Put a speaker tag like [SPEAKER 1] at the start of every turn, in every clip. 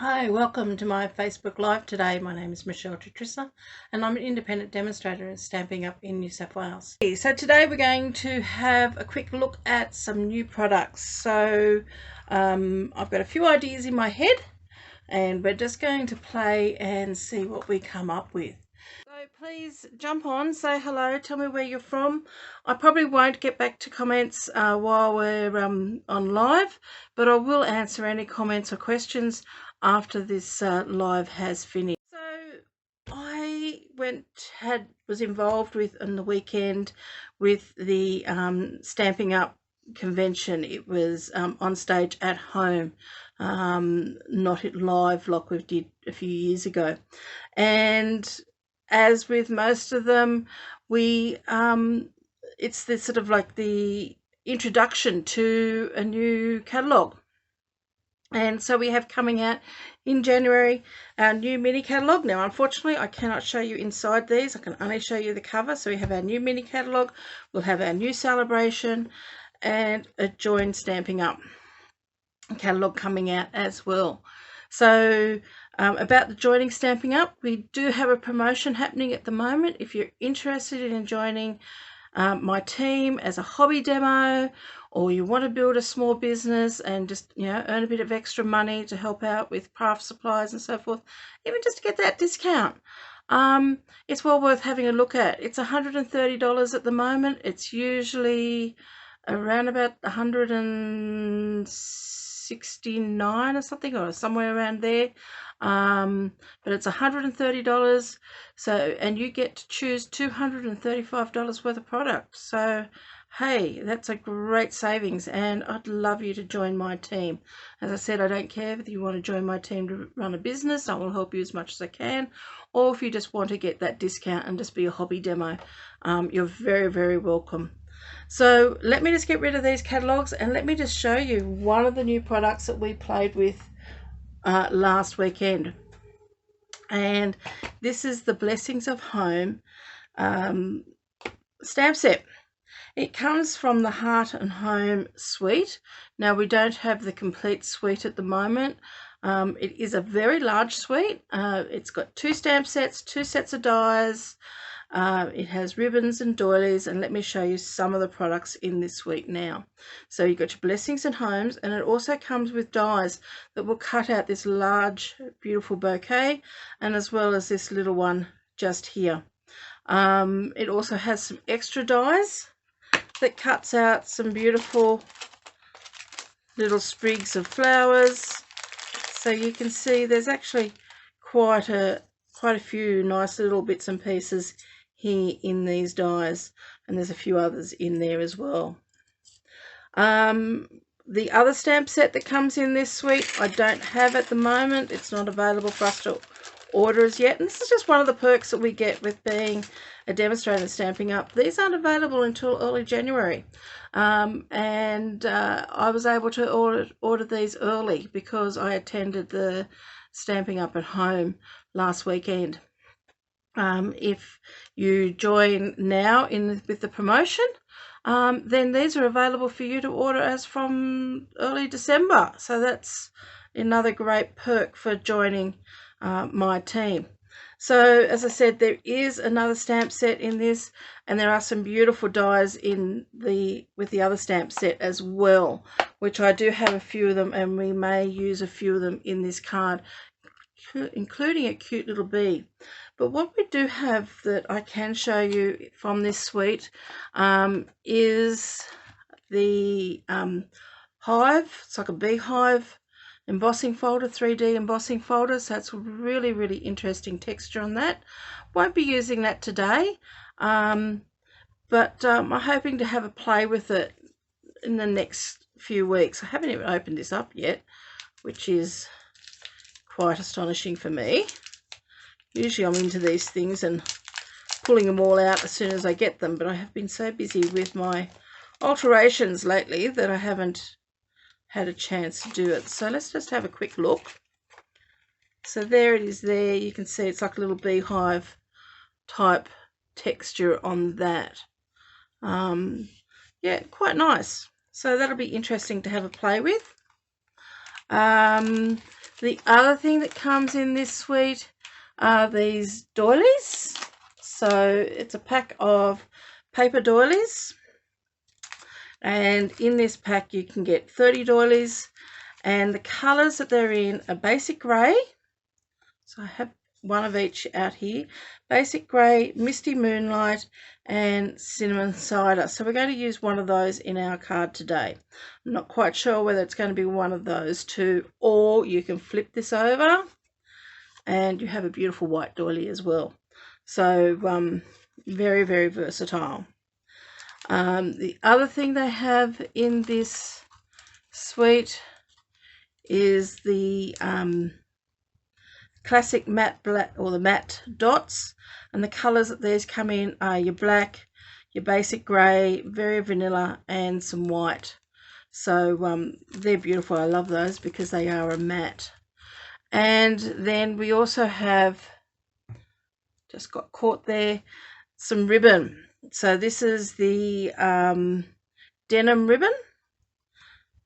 [SPEAKER 1] Hi, welcome to my Facebook Live today. My name is Michelle Trissa and I'm an independent demonstrator at Stampin' Up in New South Wales. So today we're going to have a quick look at some new products. So I've got a few ideas in my head and we're just going to play and see what we come up with. So please jump on, say hello, tell me where you're from. I probably won't get back to comments while we're on live, but I will answer any comments or questions after this live has finished. So I was involved with on the weekend with the Stampin' Up convention. It was on stage at home, not at live like we did a few years ago. And as with most of them, it's the sort of like the introduction to a new catalogue. And so we have coming out in January our new mini catalogue. Now, unfortunately, I cannot show you inside these. I can only show you the cover. So we have our new mini catalogue. We'll have our new celebration and a join Stampin' Up catalogue coming out as well. So about the joining Stampin' Up, we do have a promotion happening at the moment. If you're interested in joining my team as a hobby demo, or you want to build a small business and just earn a bit of extra money to help out with craft supplies and so forth, even just to get that discount, it's well worth having a look at. It's $130 at the moment. It's usually around about 169 or something, or somewhere around there, but it's $130. So, and you get to choose $235 worth of product. So hey, that's a great savings, and I'd love you to join my team. As I said, I don't care if you want to join my team to run a business. I will help you as much as I can, or if you just want to get that discount and just be a hobby demo, you're very, very welcome. So let me just get rid of these catalogues and let me just show you one of the new products that we played with last weekend. And this is the Blessings of Home stamp set. It comes from the Heart and Home suite. Now, we don't have the complete suite at the moment. It is a very large suite. It's got 2 stamp sets, 2 sets of dies. It has ribbons and doilies, and let me show you some of the products in this suite now. So you've got your Blessings and Homes, and it also comes with dies that will cut out this large, beautiful bouquet, and as well as this little one just here. It also has some extra dies that cuts out some beautiful little sprigs of flowers. So you can see there's actually quite a few nice little bits and pieces here in these dies, and there's a few others in there as well. The other stamp set that comes in this suite I don't have at the moment. It's not available for us to order as yet, and this is just one of the perks that we get with being a demonstrator and Stampin' Up. These aren't available until early January, and I was able to order these early because I attended the Stampin' Up at Home last weekend. If you join now with the promotion, then these are available for you to order as from early December. So that's another great perk for joining my team. So as I said, there is another stamp set in this, and there are some beautiful dies with the other stamp set as well, which I do have a few of them, and we may use a few of them in this card, including a cute little bee. But what we do have that I can show you from this suite is the hive. It's like a beehive embossing folder, 3D embossing folder. So it's really, really interesting texture on that. Won't be using that today, but I'm hoping to have a play with it in the next few weeks. I haven't even opened this up yet, which is quite astonishing for me. Usually I'm into these things and pulling them all out as soon as I get them, but I have been so busy with my alterations lately that I haven't had a chance to do it. So let's just have a quick look. So there it is there. You can see it's like a little beehive type texture on that. Yeah, quite nice. So that'll be interesting to have a play with. The other thing that comes in this suite are these doilies. So it's a pack of paper doilies, and in this pack you can get 30 doilies, and the colours that they're in are basic grey. So I have one of each out here: basic grey, misty moonlight, and cinnamon cider. So we're going to use one of those in our card today. I'm not quite sure whether it's going to be one of those two, or you can flip this over and you have a beautiful white doily as well. So very, very versatile. The other thing they have in this suite is the classic matte black, or the matte dots, and the colours that these come in are your black, your basic grey, very vanilla, and some white. So they're beautiful. I love those because they are a matte. And then we also have, just got caught there, some ribbon. So this is the Denim Ribbon.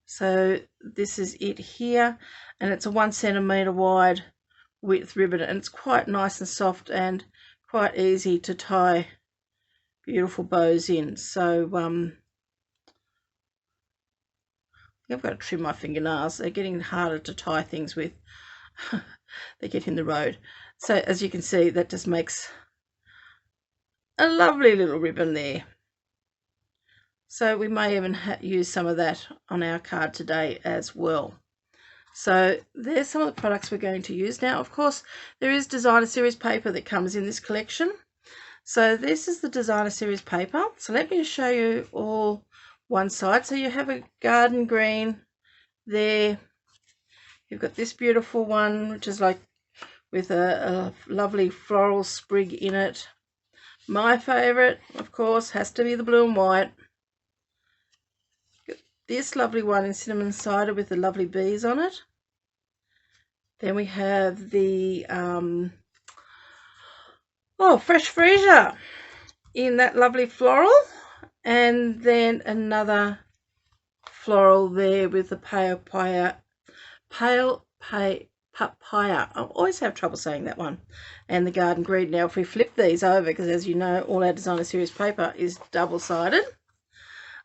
[SPEAKER 1] So this is it here, and it's a 1 centimetre wide width ribbon, and it's quite nice and soft and quite easy to tie beautiful bows in. So I've got to trim my fingernails. They're getting harder to tie things with. They get in the road. So as you can see, that just makes a lovely little ribbon there. So we may even use some of that on our card today as well. So there's some of the products we're going to use. Now, of course, there is designer series paper that comes in this collection. So this is the designer series paper. So let me show you all one side. So you have a garden green there. You've got this beautiful one, which is like with a lovely floral sprig in it. My favourite, of course, has to be the blue and white. This lovely one in cinnamon cider with the lovely bees on it. Then we have the fresh freesia in that lovely floral, and then another floral there with the pale papaya. I always have trouble saying that one. And the garden green. Now if we flip these over, because as you know, all our designer series paper is double-sided.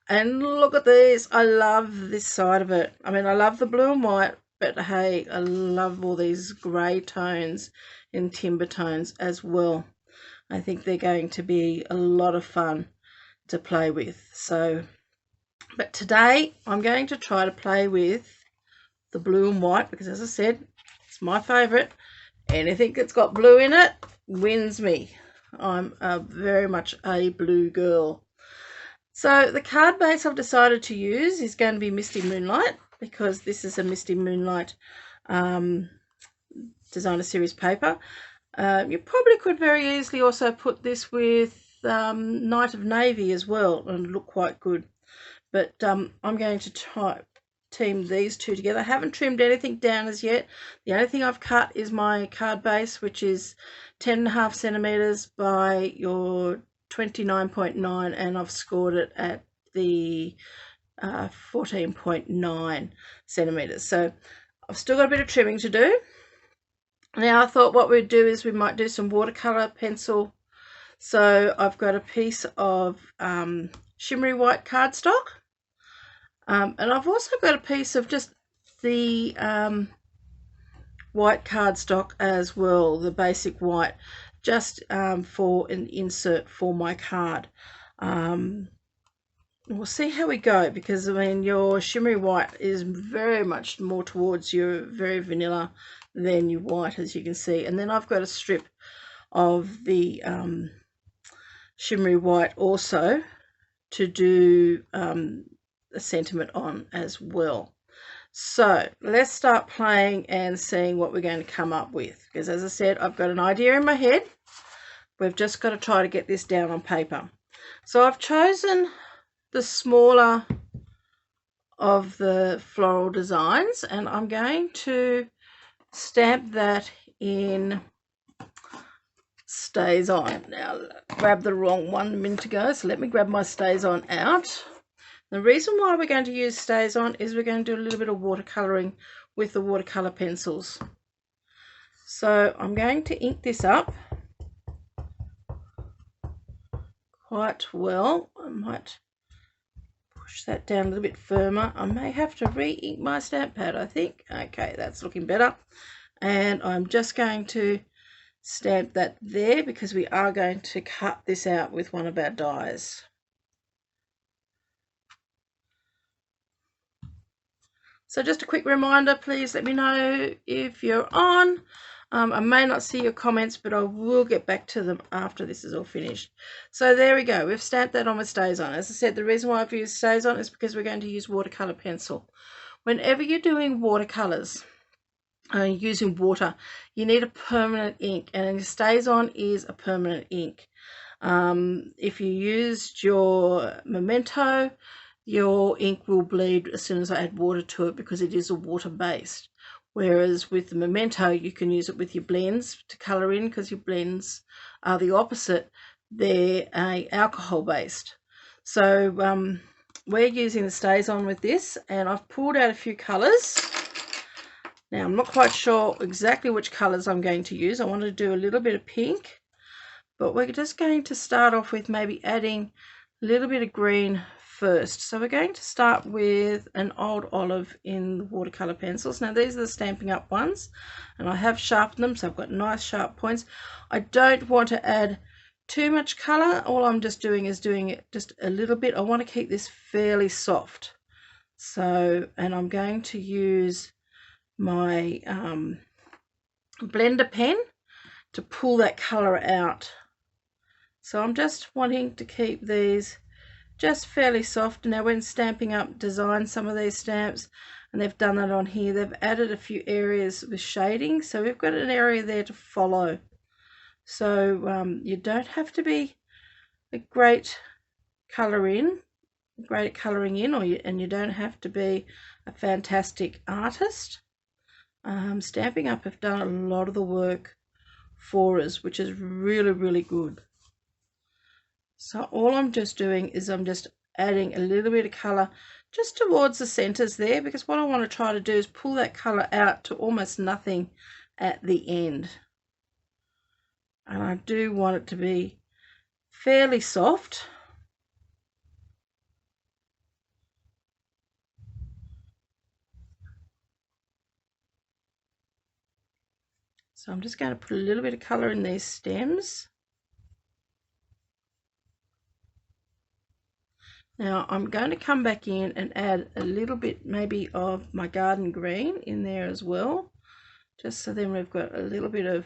[SPEAKER 1] And look at these. I love this side of it. I mean, I love the blue and white, but hey, I love all these grey tones and timber tones as well. I think they're going to be a lot of fun to play with. So, but today I'm going to try to play with the blue and white, because as I said, it's my favourite. Anything that's got blue in it wins me. I'm very much a blue girl. So the card base I've decided to use is going to be Misty Moonlight, because this is a Misty Moonlight designer series paper. You probably could very easily also put this with Night of Navy as well and look quite good. But I'm going to team these two together. I haven't trimmed anything down as yet. The only thing I've cut is my card base, which is 10.5 centimeters by your 29.9, and I've scored it at the 14.9 centimeters. So I've still got a bit of trimming to do. Now I thought what we'd do is we might do some watercolor pencil. So I've got a piece of shimmery white cardstock, and I've also got a piece of just the white cardstock as well, the basic white, just for an insert for my card. We'll see how we go, because I mean your shimmery white is very much more towards your very vanilla than your white, as you can see. And then I've got a strip of the shimmery white also to do a sentiment on as well. So let's start playing and seeing what we're going to come up with, because as I said, I've got an idea in my head. We've just got to try to get this down on paper. So I've chosen the smaller of the floral designs, and I'm going to stamp that in Stays On. Now, grab the wrong one a minute ago, so let me grab my Stays On out. The reason why we're going to use StazOn is we're going to do a little bit of watercolouring with the watercolour pencils. So I'm going to ink this up quite well. I might push that down a little bit firmer. I may have to re-ink my stamp pad, I think. Okay, that's looking better. And I'm just going to stamp that there because we are going to cut this out with one of our dies. So just a quick reminder, please let me know if you're on. I may not see your comments, but I will get back to them after this is all finished. So there we go. We've stamped that on with StazOn. As I said, the reason why I've used StazOn is because we're going to use watercolour pencil. Whenever you're doing watercolours, using water, you need a permanent ink, and StazOn is a permanent ink. If you used your Memento, your ink will bleed as soon as I add water to it because it is a water based. Whereas with the Memento, you can use it with your blends to colour in because your blends are the opposite. They're alcohol based. So we're using the StazOn with this, and I've pulled out a few colours. Now I'm not quite sure exactly which colours I'm going to use. I want to do a little bit of pink, but we're just going to start off with maybe adding a little bit of green first. So we're going to start with an Old Olive in the watercolour pencils. Now these are the Stampin' Up ones, and I have sharpened them, so I've got nice sharp points. I don't want to add too much colour. All I'm just doing is doing it just a little bit. I want to keep this fairly soft. So, and I'm going to use my blender pen to pull that colour out. So I'm just wanting to keep these just fairly soft. Now when Stampin' Up designed some of these stamps, and they've done that on here, they've added a few areas with shading, so we've got an area there to follow. So you don't have to be a great colouring in, and you don't have to be a fantastic artist. Stampin' Up have done a lot of the work for us, which is really, really good. So all I'm just doing is I'm just adding a little bit of colour just towards the centres there, because what I want to try to do is pull that colour out to almost nothing at the end. And I do want it to be fairly soft. So I'm just going to put a little bit of colour in these stems. Now I'm going to come back in and add a little bit maybe of my garden green in there as well, just so then we've got a little bit of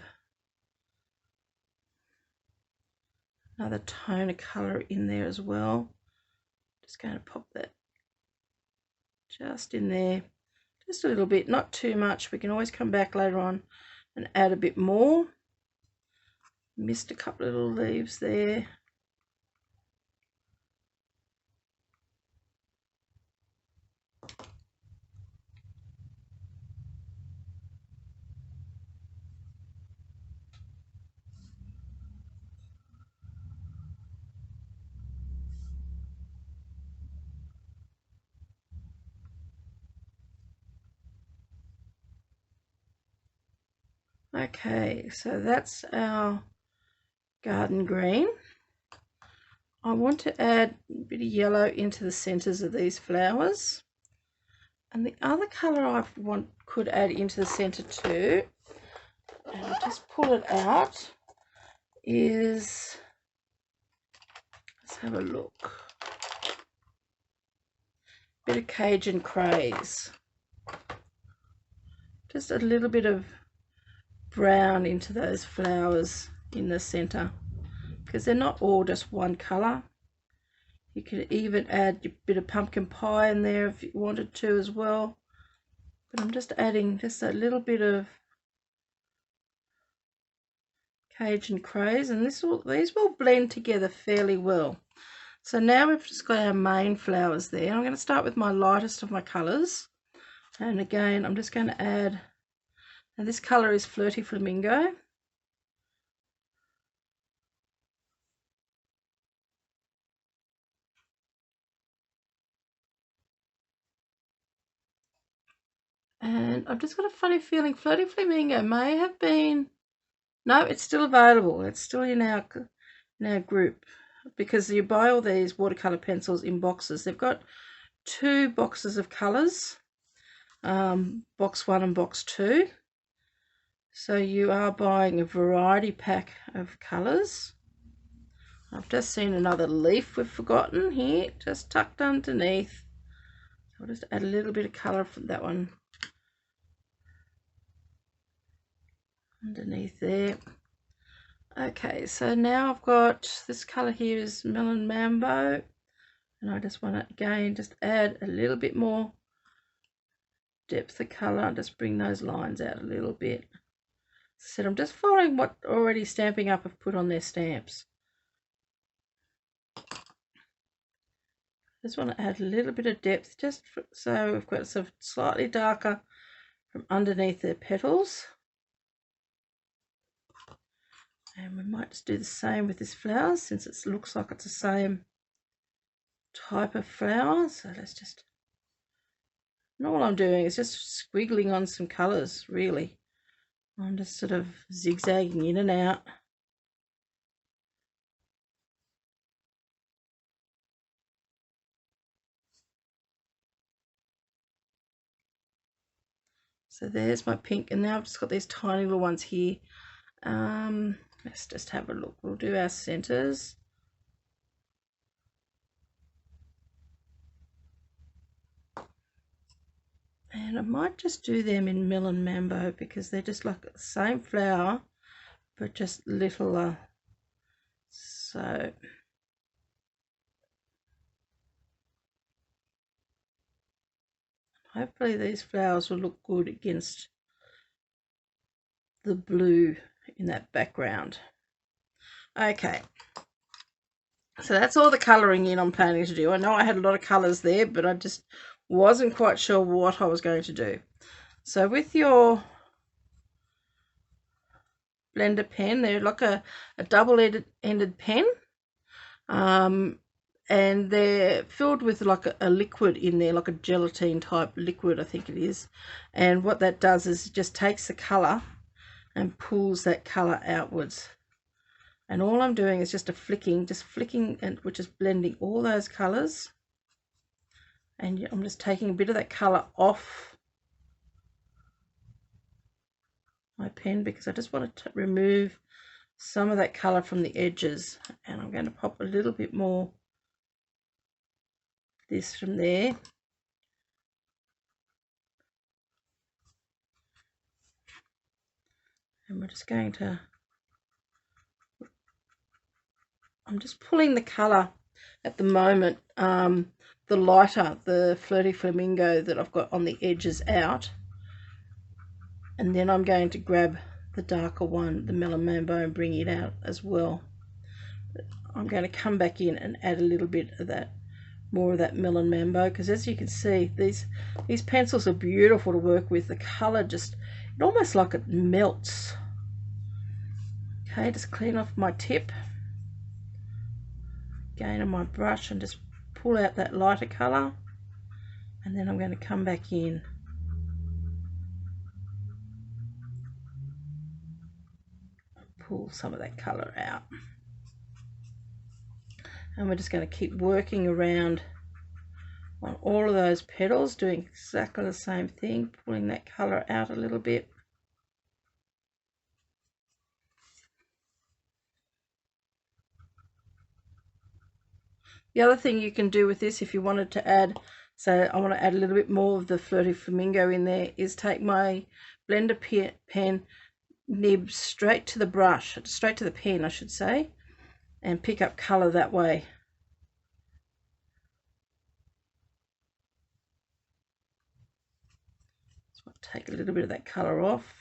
[SPEAKER 1] another tone of colour in there as well. Just going to pop that just in there, just a little bit, not too much. We can always come back later on and add a bit more. Missed a couple of little leaves there. Okay, so that's our garden green. I want to add a bit of yellow into the centres of these flowers. And the other colour I could add into the centre too, and I'll just pull it out, is, let's have a look, bit of Cajun Craze. Just a little bit of brown into those flowers in the center, because they're not all just one color. You could even add a bit of pumpkin pie in there if you wanted to as well, but I'm just adding just a little bit of Cajun Craze, and these will blend together fairly well. So now we've just got our main flowers there. I'm going to start with my lightest of my colors, and again I'm just going to add, and this color is Flirty Flamingo. And I've just got a funny feeling Flirty Flamingo may have been... No, it's still available. It's still in our group, because you buy all these watercolour pencils in boxes. They've got 2 boxes of colours, box 1 and box 2. So you are buying a variety pack of colours. I've just seen another leaf we've forgotten here, just tucked underneath. So I'll just add a little bit of colour from that one underneath there. Okay, so now I've got this colour here is Melon Mambo, and I just want to again just add a little bit more depth of colour and just bring those lines out a little bit. So I'm just following what already Stampin' Up have put on their stamps. Just want to add a little bit of depth, just so we've got some slightly darker from underneath their petals. And we might just do the same with this flower, since it looks like it's the same type of flower. So let's just... And all I'm doing is just squiggling on some colours, really. I'm just sort of zigzagging in and out. So there's my pink, and now I've just got these tiny little ones here. Let's just have a look. We'll do our centres. And I might just do them in Melon Mambo, because they're just like the same flower, but just littler. So hopefully these flowers will look good against the blue in that background. Okay, so that's all the colouring in I'm planning to do. I know I had a lot of colours there, but I just wasn't quite sure what I was going to do. So with your blender pen, they're like a double-ended pen, and they're filled with like a liquid in there, like a gelatine type liquid, I think it is. And what that does is it just takes the colour and pulls that colour outwards. And all I'm doing is just flicking, and which is blending all those colours. And I'm just taking a bit of that colour off my pen, because I just want to remove some of that colour from the edges. And I'm going to pop a little bit more this from there. And we're just going to... I'm just pulling the colour at the moment, the lighter, the Flirty Flamingo that I've got on the edges out. And then I'm going to grab the darker one, the Melon Mambo, and bring it out as well. I'm going to come back in and add a little bit of that, more of that Melon Mambo, because as you can see, these pencils are beautiful to work with. The colour just, it almost like it melts. Okay, just clean off my tip. Again on my brush and just pull out that lighter colour, and then I'm going to come back in and pull some of that colour out. And we're just going to keep working around on all of those petals, doing exactly the same thing, pulling that colour out a little bit. The other thing you can do with this, if you wanted to add, so I want to add a little bit more of the Flirty Flamingo in there, is take my blender pen nib straight to the brush, straight to the pen I should say, and pick up colour that way. So I'll take a little bit of that colour off.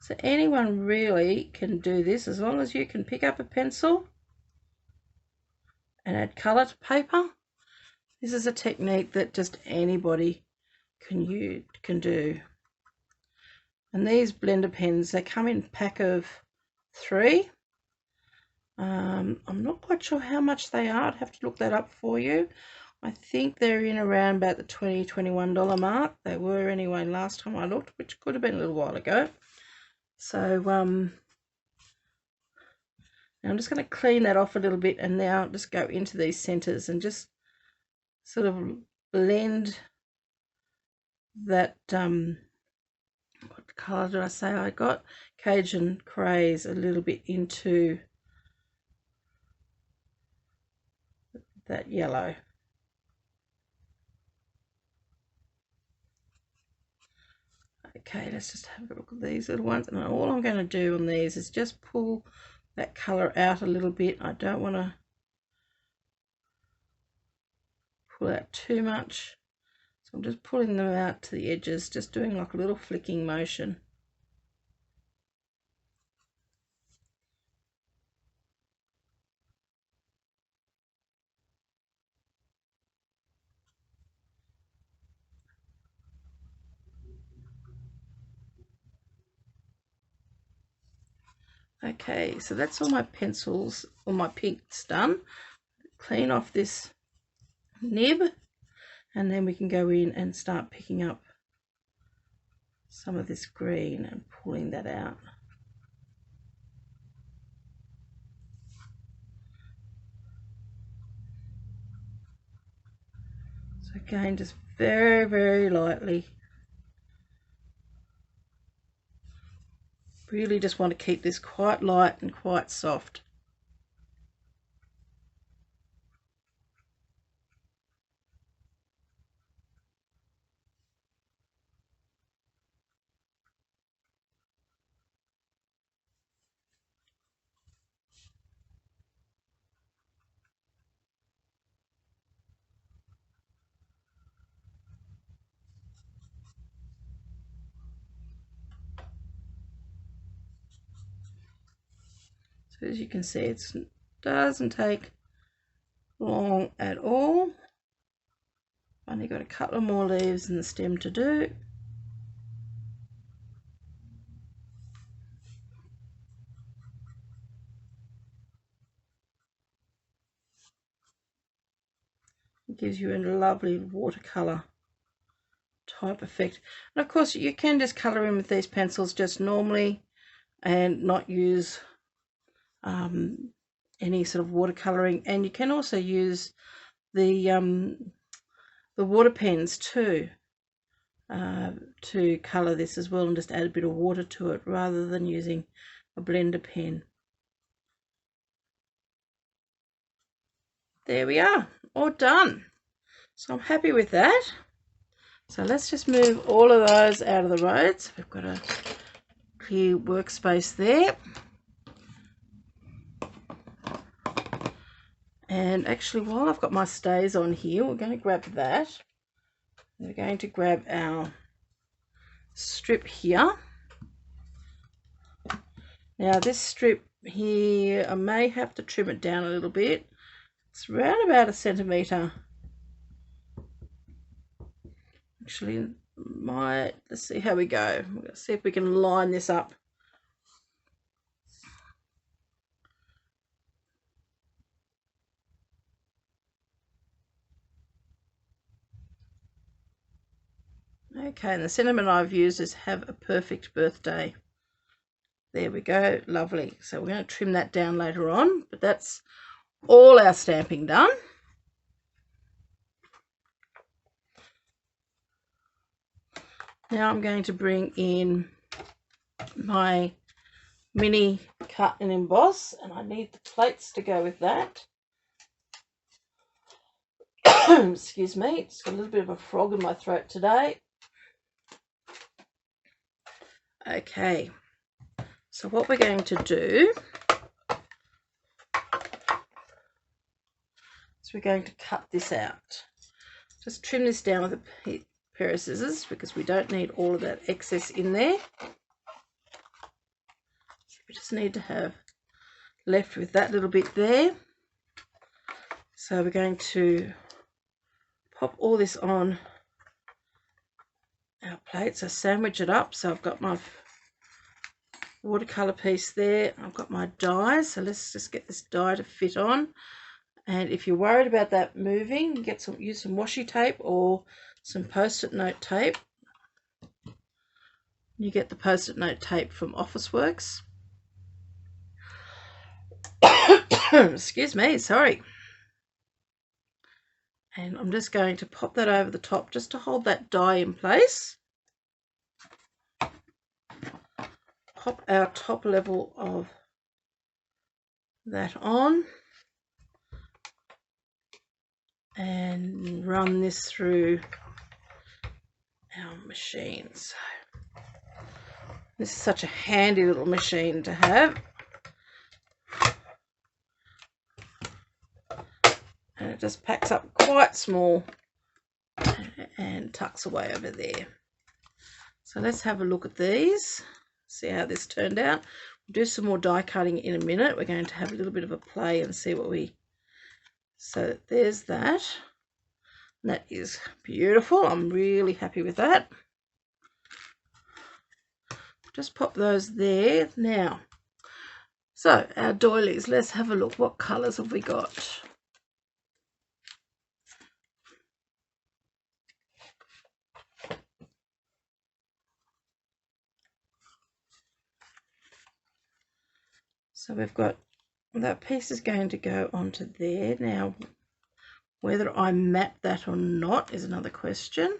[SPEAKER 1] So anyone really can do this, as long as you can pick up a pencil and add colour to paper. This is a technique that just anybody can do. And these blender pens, they come in a pack of 3. I'm not quite sure how much they are. I'd have to look that up for you. I think they're in around about the $20, $21 mark. They were anyway last time I looked, which could have been a little while ago. So now I'm just going to clean that off a little bit, and now just go into these centers and just sort of blend that what color did I say I got? Cajun Craze a little bit into that yellow. Okay, let's just have a look at these little ones, and all I'm going to do on these is just pull that color out a little bit. I don't want to pull out too much, so I'm just pulling them out to the edges, just doing like a little flicking motion. Okay, so that's all my pencils, all my pinks done. Clean off this nib, and then we can go in and start picking up some of this green and pulling that out. So again, just very, very lightly. Really just want to keep this quite light and quite soft. So as you can see, it doesn't take long at all. Only got a couple of more leaves in the stem to do. It gives you a lovely watercolor type effect. And of course you can just color in with these pencils just normally and not use any sort of watercoloring, and you can also use the water pens too to color this as well, and just add a bit of water to it rather than using a blender pen. There we are, all done. So I'm happy with that. So let's just move all of those out of the road. So we've got a clear workspace there. And actually, while I've got my stays on here, we're going to grab that. We're going to grab our strip here. Now this strip here, I may have to trim it down a little bit. It's around about 1 centimetre. Actually, let's see how we go. Let's see if we can line this up. Okay, and the sentiment I've used is "Have a perfect birthday." There we go, lovely. So we're going to trim that down later on, but that's all our stamping done. Now I'm going to bring in my mini cut and emboss, and I need the plates to go with that. Excuse me, it's got a little bit of a frog in my throat today. Okay, so what we're going to do is we're going to cut this out. Just trim this down with a pair of scissors because we don't need all of that excess in there. So we just need to have left with that little bit there. So we're going to pop all this on our plates. I sandwich it up, so I've got my watercolor piece there. I've got my die, so let's just get this die to fit on. And if you're worried about that moving, use some washi tape or some post-it note tape. You get the post-it note tape from Officeworks. Excuse me, sorry. And I'm just going to pop that over the top just to hold that die in place. Pop our top level of that on and run this through our machine. So this is such a handy little machine to have. And it just packs up quite small and tucks away over there. So let's have a look at these, see how this turned out. We'll do some more die cutting in a minute. We're going to have a little bit of a play and see what we... So there's that. That is beautiful. I'm really happy with that. Just pop those there. Now, so our doilies, let's have a look. What colours have we got? So we've got, that piece is going to go onto there. Now, whether I map that or not is another question.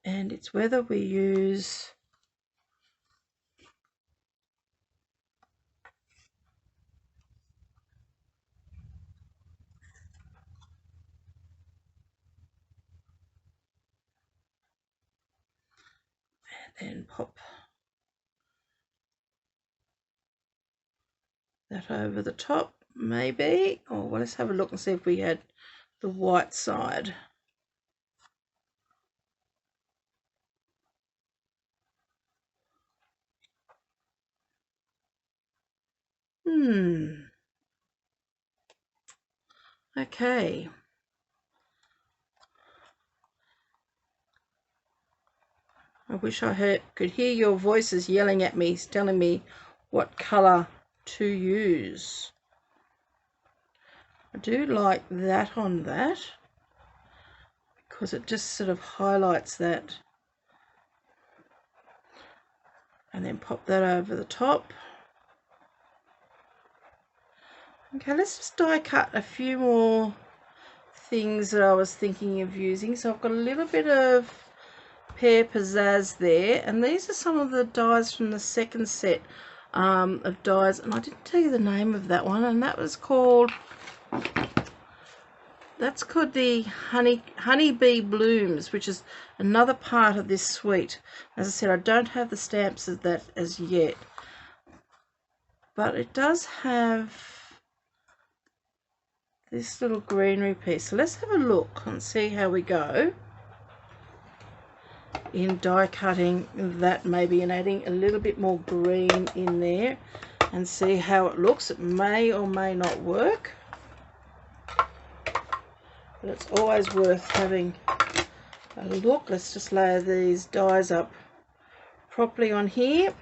[SPEAKER 1] And it's whether we use and then pop that over the top, maybe. Oh, well, let's have a look and see if we had the white side. Okay. I wish I could hear your voices yelling at me, telling me what colour to use. I do like that on that because it just sort of highlights that. And then pop that over the top. Okay, let's just die cut a few more things that I was thinking of using. So I've got a little bit of Pear Pizzazz there, and these are some of the dies from the second set of dies, and I didn't tell you the name of that one, and that was called, that's called the Honeybee Blooms, which is another part of this suite. As I said, I don't have the stamps of that as yet, but it does have this little greenery piece. So let's have a look and see how we go in die cutting that, maybe, and adding a little bit more green in there and see how it looks. It may or may not work, but it's always worth having a look. Let's just layer these dies up properly on here.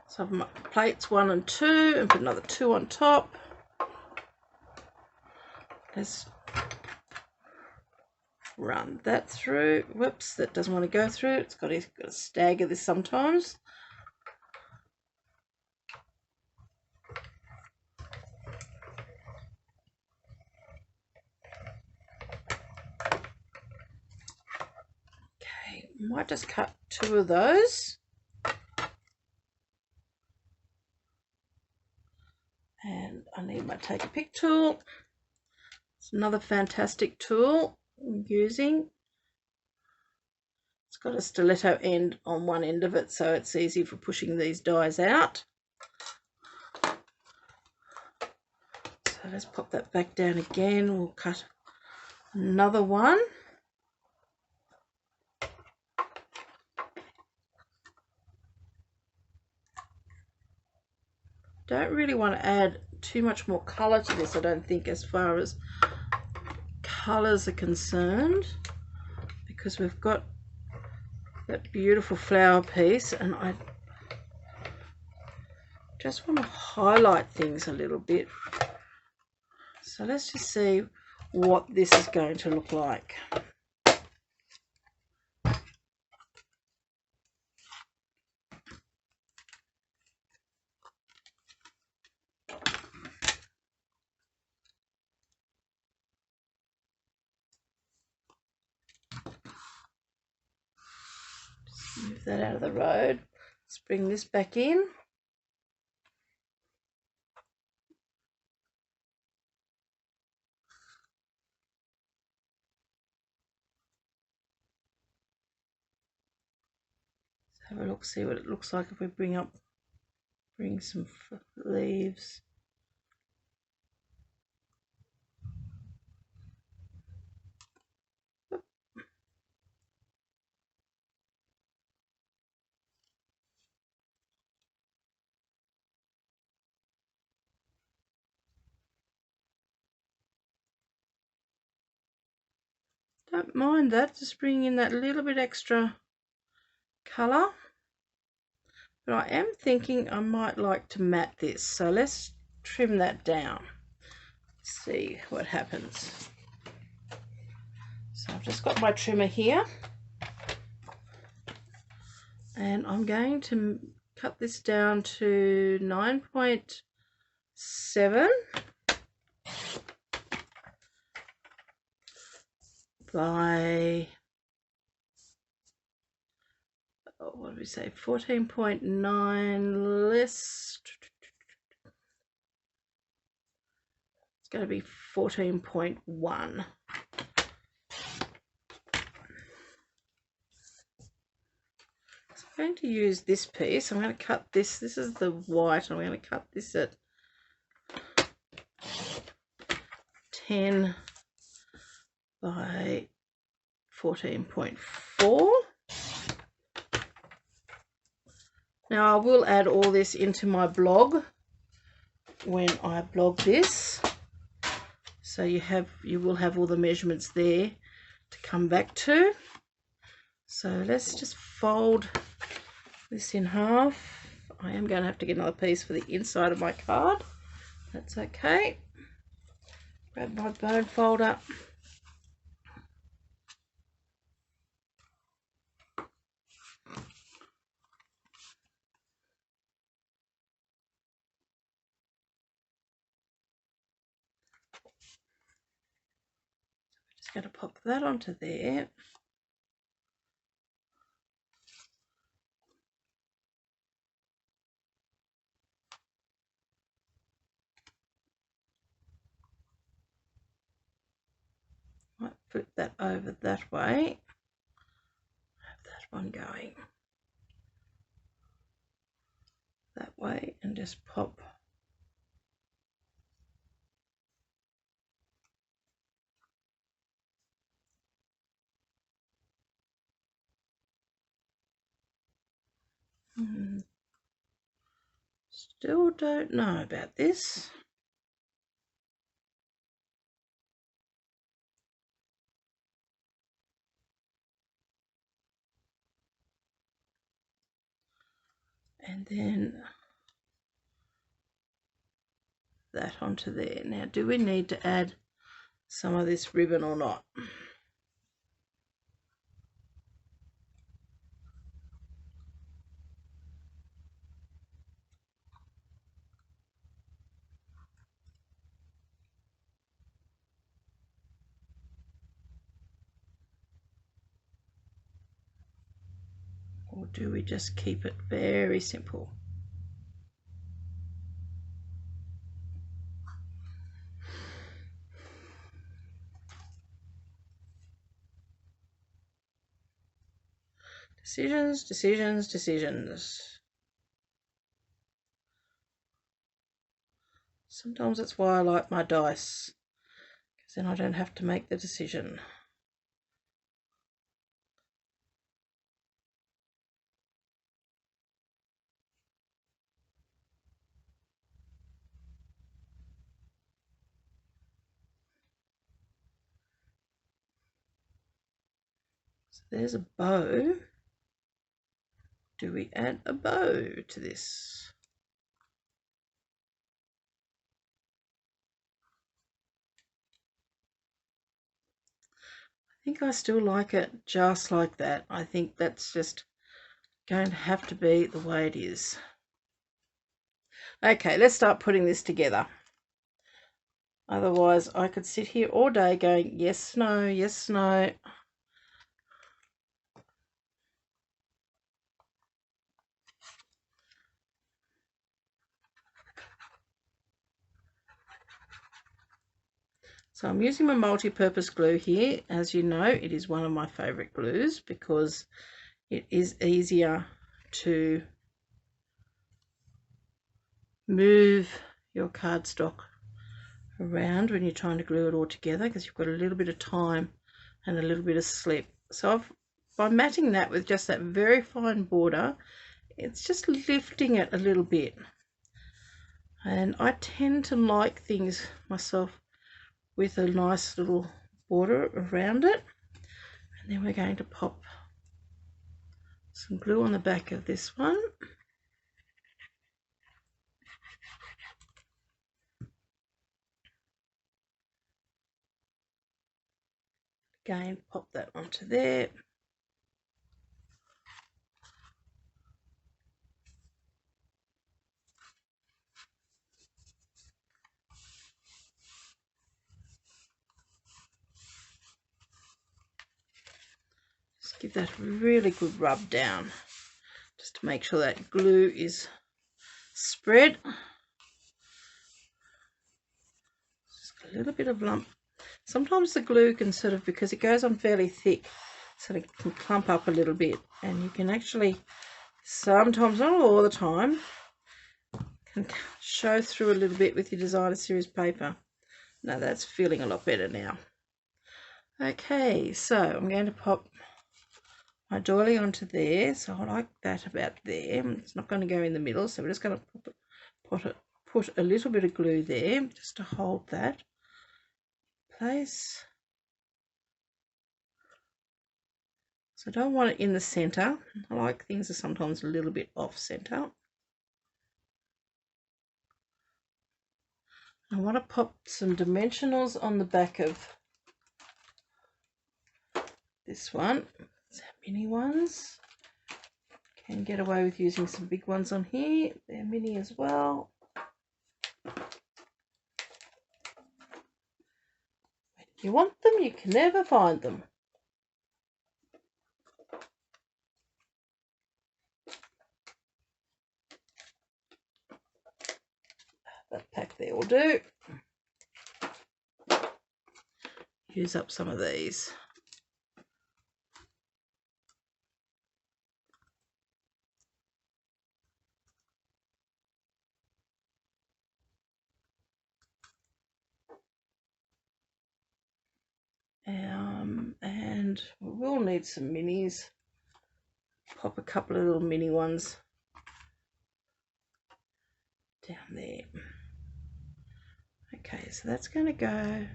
[SPEAKER 1] So I've my plates 1 and 2 and put another 2 on top. Let's run that through. Whoops, that doesn't want to go through. It's got to stagger this sometimes. Okay, might just cut 2 of those. And I need my take a pick tool. It's another fantastic tool I'm using. It's got a stiletto end on one end of it, so it's easy for pushing these dies out. So let's pop that back down again. We'll cut another one. Don't really want to add too much more colour to this, I don't think, as far as colours are concerned, because we've got that beautiful flower piece, and I just want to highlight things a little bit. So let's just see what this is going to look like. Just move that out of the road. Let's bring this back in. Have a look, see what it looks like if we bring some leaves. Don't mind that, just bringing in that little bit extra colour. But I am thinking I might like to mat this, so let's trim that down. See what happens. So I've just got my trimmer here, and I'm going to cut this down to 9.7 by, what do we say, 14.9 less. It's going to be 14.1. I'm going to use this piece. I'm going to cut this. This is the white. I'm going to cut this at 10 by 14.4. Now I will add all this into my blog when I blog this, so you will have all the measurements there to come back to. So let's just fold this in half. I am going to have to get another piece for the inside of my card. That's okay. Grab my bone folder. Just going to pop that onto there. Might flip that over that way. Have that one going that way and just pop Still don't know about this. And then that onto there. Now, do we need to add some of this ribbon or not? Or do we just keep it very simple? Decisions, decisions, decisions. Sometimes that's why I like my dice, because then I don't have to make the decision. So there's a bow. Do we add a bow to this? I think I still like it just like that. I think that's just going to have to be the way it is. Okay, let's start putting this together. Otherwise, I could sit here all day going, yes, no, yes, no. So I'm using my multi-purpose glue here. As you know, it is one of my favorite glues because it is easier to move your cardstock around when you're trying to glue it all together, because you've got a little bit of time and a little bit of slip. So by matting that with just that very fine border, it's just lifting it a little bit. And I tend to like things myself with a nice little border around it. And then we're going to pop some glue on the back of this one. Again, pop that onto there. Just give that a really good rub down, just to make sure that glue is spread. Just a little bit of lump. Sometimes the glue can sort of, because it goes on fairly thick, sort of can clump up a little bit, and you can actually sometimes, not all the time, can show through a little bit with your designer series paper. Now that's feeling a lot better now. Okay, so I'm going to pop my doily onto there. So I like that about there. It's not going to go in the middle, so we're just going to put a little bit of glue there just to hold that in place. So I don't want it in the center. I like things are sometimes a little bit off center. I want to pop some dimensionals on the back of this one. It's mini ones. Can get away with using some big ones on here. They're mini as well. When you want them, you can never find them. That pack there will do. Use up some of these. And we'll need some minis. Pop a couple of little mini ones down there. Okay, so that's going to go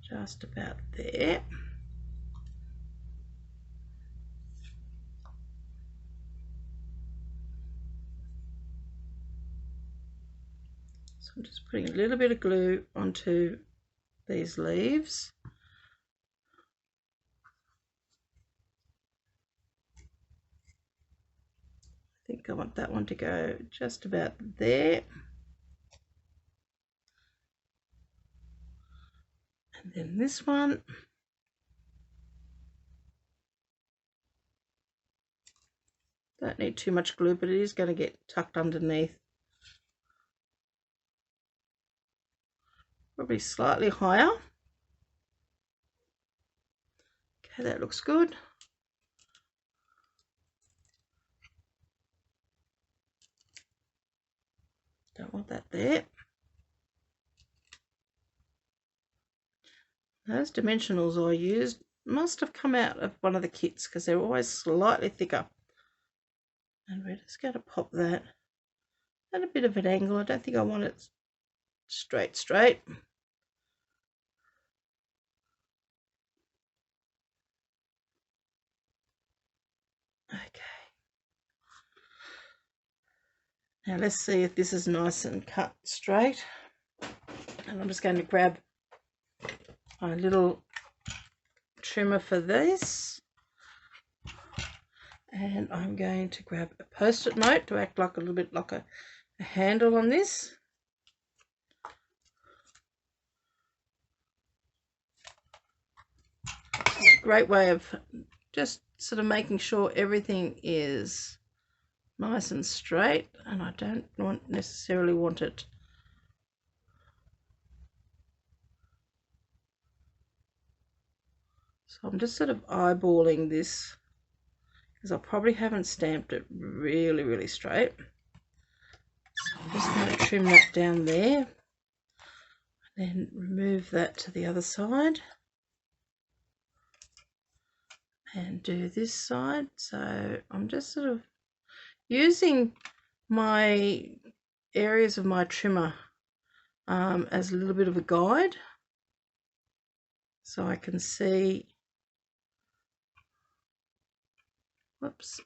[SPEAKER 1] just about there. So I'm just putting a little bit of glue onto these leaves. I think I want that one to go just about there. And then this one. Don't need too much glue, but it is going to get tucked underneath. Probably slightly higher. Okay, that looks good. Don't want that there. Those dimensionals I used must have come out of one of the kits because they're always slightly thicker. And we're just going to pop that at a bit of an angle. I don't think I want it straight. Now let's see if this is nice and cut straight. And I'm just going to grab my little trimmer for this. And I'm going to grab a post-it note to act like a little bit like a handle on this. It's a great way of just sort of making sure everything is nice and straight, and I don't necessarily want it so I'm just sort of eyeballing this because I probably haven't stamped it really straight. So I'm just going to trim that down there and then remove that to the other side and do this side. So I'm just sort of using my areas of my trimmer as a little bit of a guide so I can see, whoops,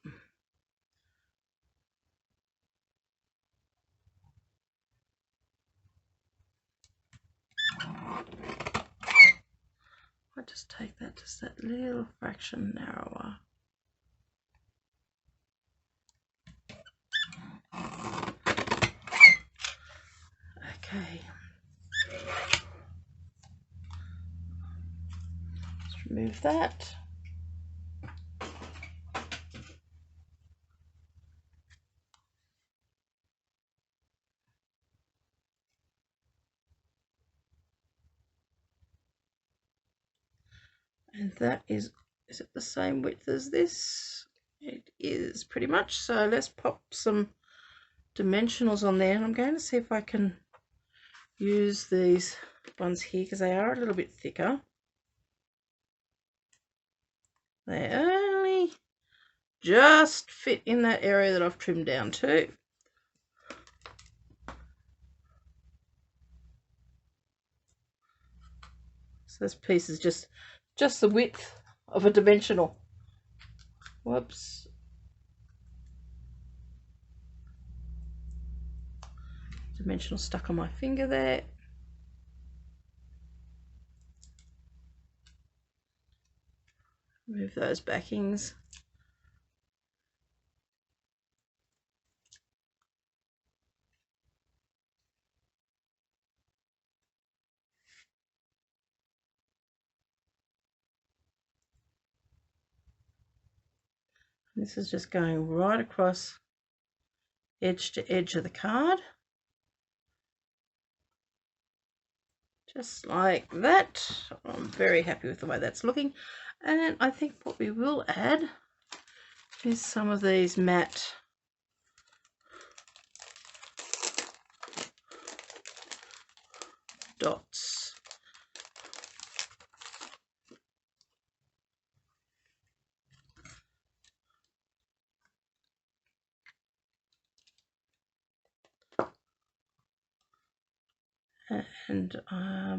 [SPEAKER 1] I just take that just that little fraction narrower. Okay, let's remove that. And that is it the same width as this? It is pretty much. So let's pop some dimensionals on there, and I'm going to see if I can use these ones here because they are a little bit thicker. They only just fit in that area that I've trimmed down to. So this piece is just the width of a dimensional. Whoops. Dimensional stuck on my finger there. Remove those backings. This is just going right across edge to edge of the card. Just like that. I'm very happy with the way that's looking. And I think what we will add is some of these matte dots. And I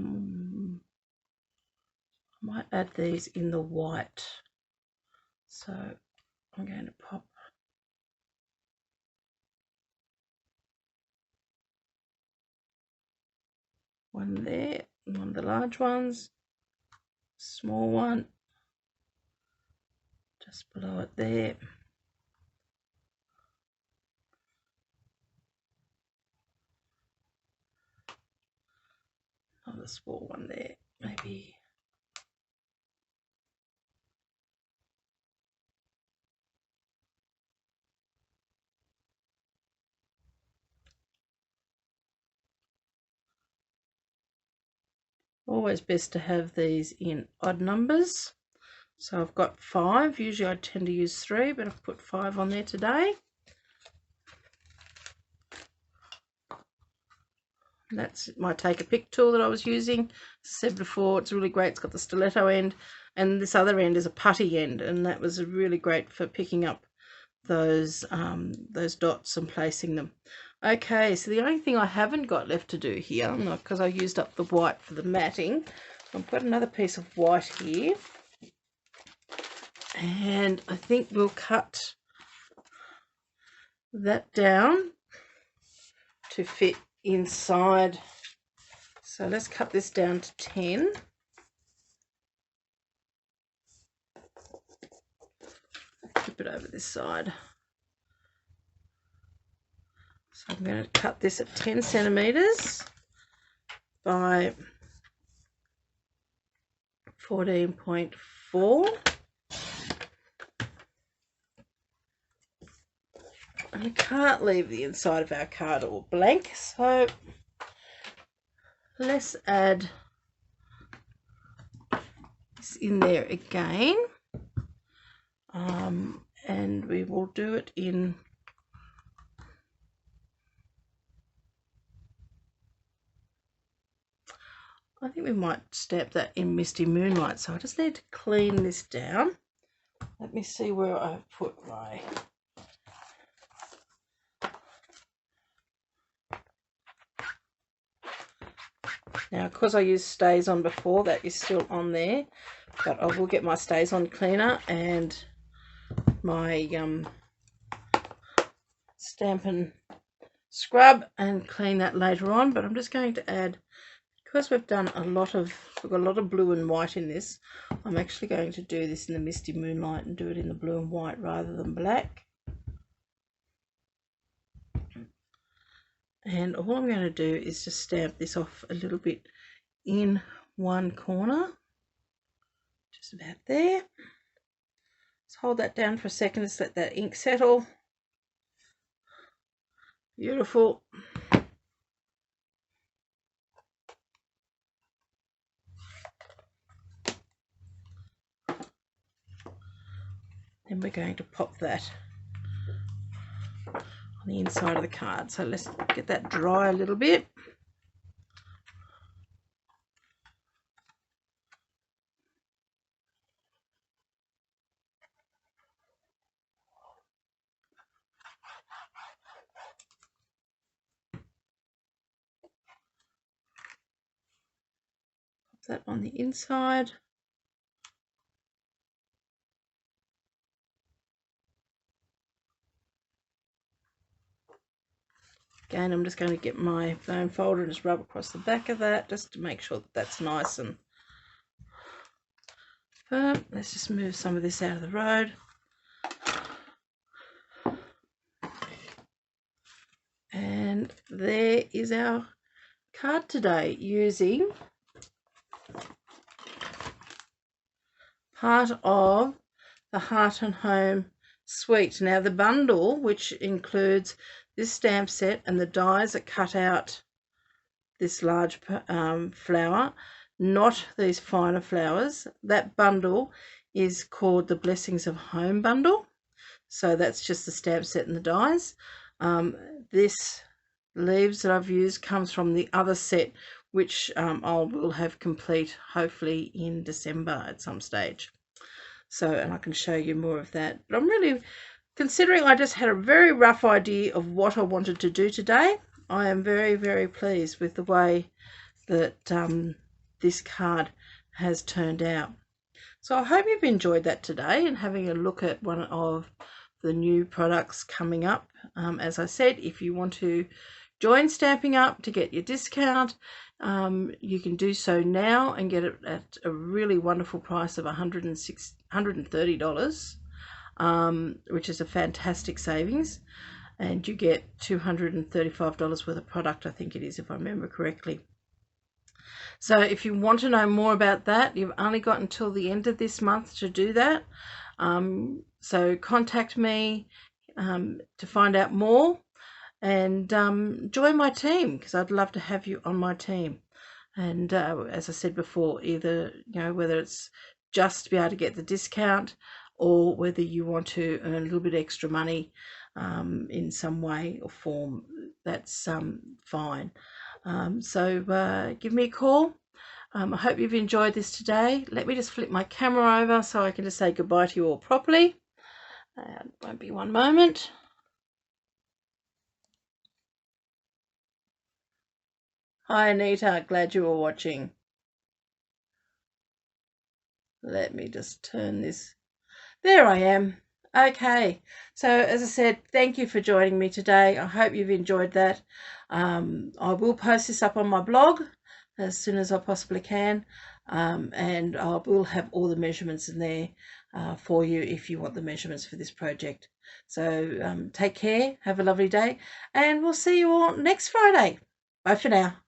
[SPEAKER 1] might add these in the white. So I'm going to pop one there, one of the large ones, small one just below it there. Another small one there, maybe. Always best to have these in odd numbers. So I've got 5. Usually I tend to use 3, but I've put 5 on there today. That's my take a pick tool that I was using. As I said before, it's really great. It's got the stiletto end, and this other end is a putty end, and that was really great for picking up those dots and placing them. Okay, so the only thing I haven't got left to do here, because I used up the white for the matting, I've got another piece of white here, and I think we'll cut that down to fit inside. So let's cut this down to 10. Flip it over this side. So I'm going to cut this at 10 centimeters by 14.4. And we can't leave the inside of our card all blank, so let's add this in there again. And we will do it in I think we might stamp that in Misty Moonlight, so I just need to clean this down. Let me see where I've put my now, because I used Stays On before, that is still on there, but I will get my Stays On cleaner and my Stampin' scrub and clean that later on. But I'm just going to add, because we've got a lot of blue and white in this, I'm actually going to do this in the Misty Moonlight and do it in the blue and white rather than black. And all I'm going to do is just stamp this off a little bit in one corner, just about there. Let's hold that down for a second, just let that ink settle. Beautiful. Then we're going to pop that on the inside of the card. So let's get that dry a little bit. Pop that on the inside. Again, I'm just going to get my foam folder and just rub across the back of that just to make sure that that's nice and firm. Let's just move some of this out of the road. And there is our card today, using part of the Heart and Home suite. Now the bundle, which includes this stamp set and the dies that cut out this large flower, not these finer flowers, that bundle is called the Blessings of Home bundle. So that's just the stamp set and the dies. This leaves that I've used comes from the other set, which I will have complete hopefully in December at some stage. So, and I can show you more of that. But I'm really, considering I just had a very rough idea of what I wanted to do today, I am very, very pleased with the way that this card has turned out. So I hope you've enjoyed that today and having a look at one of the new products coming up. As I said, if you want to join Stampin' Up to get your discount, you can do so now and get it at a really wonderful price of $130, which is a fantastic savings, and you get $235 worth of product, I think it is, if I remember correctly. So if you want to know more about that, you've only got until the end of this month to do that. So contact me to find out more, and join my team, because I'd love to have you on my team. And as I said before, either, you know, whether it's just to be able to get the discount, or whether you want to earn a little bit extra money in some way or form, that's fine. So give me a call. I hope you've enjoyed this today. Let me just flip my camera over so I can just say goodbye to you all properly. Won't be one moment. Hi Anita, glad you were watching. Let me just turn this. There I am. Okay, so as I said, thank you for joining me today. I hope you've enjoyed that. I will post this up on my blog as soon as I possibly can, and I will have all the measurements in there for you if you want the measurements for this project. So take care, have a lovely day, and we'll see you all next Friday. Bye for now.